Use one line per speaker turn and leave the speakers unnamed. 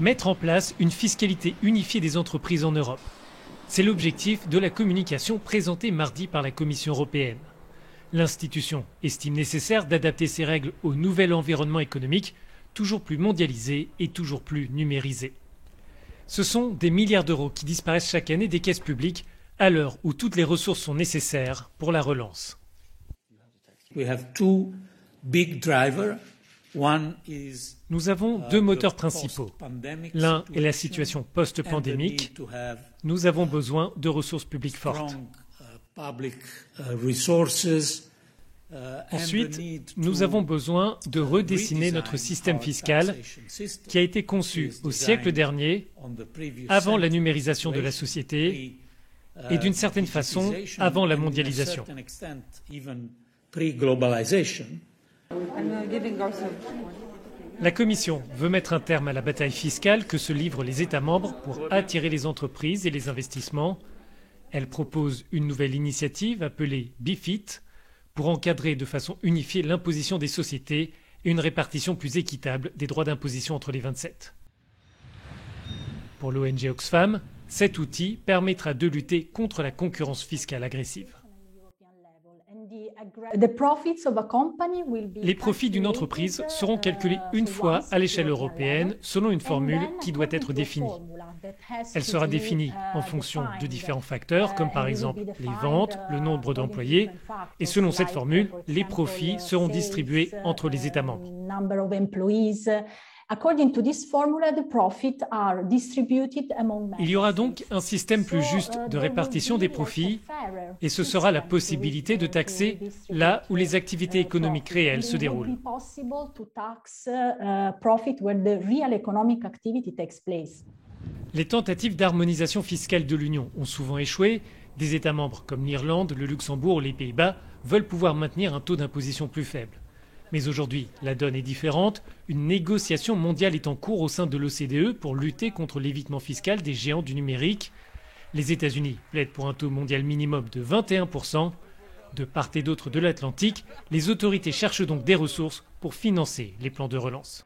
Mettre en place une fiscalité unifiée des entreprises en Europe. C'est l'objectif de la communication présentée mardi par la Commission européenne. L'institution estime nécessaire d'adapter ses règles au nouvel environnement économique, toujours plus mondialisé et toujours plus numérisé. Ce sont des milliards d'euros qui disparaissent chaque année des caisses publiques à l'heure où toutes les ressources sont nécessaires pour la relance. Nous avons deux moteurs principaux. L'un est la situation post-pandémique. Nous avons besoin de ressources publiques fortes. Ensuite, nous avons besoin de redessiner notre système fiscal qui a été conçu au siècle dernier, avant la numérisation de la société et d'une certaine façon avant la mondialisation. La Commission veut mettre un terme à la bataille fiscale que se livrent les États membres pour attirer les entreprises et les investissements. Elle propose une nouvelle initiative appelée BEFIT pour encadrer de façon unifiée l'imposition des sociétés et une répartition plus équitable des droits d'imposition entre les 27. Pour l'ONG Oxfam, cet outil permettra de lutter contre la concurrence fiscale agressive. Les profits d'une entreprise seront calculés une fois à l'échelle européenne selon une formule qui doit être définie. Elle sera définie en fonction de différents facteurs comme par exemple les ventes, le nombre d'employés et selon cette formule, les profits seront distribués entre les États membres. Il y aura donc un système plus juste de répartition des profits et ce sera la possibilité de taxer là où les activités économiques réelles se déroulent. Les tentatives d'harmonisation fiscale de l'Union ont souvent échoué. Des États membres comme l'Irlande, le Luxembourg ou les Pays-Bas veulent pouvoir maintenir un taux d'imposition plus faible. Mais aujourd'hui, la donne est différente. Une négociation mondiale est en cours au sein de l'OCDE pour lutter contre l'évitement fiscal des géants du numérique. Les États-Unis plaident pour un taux mondial minimum de 21%. De part et d'autre de l'Atlantique, les autorités cherchent donc des ressources pour financer les plans de relance.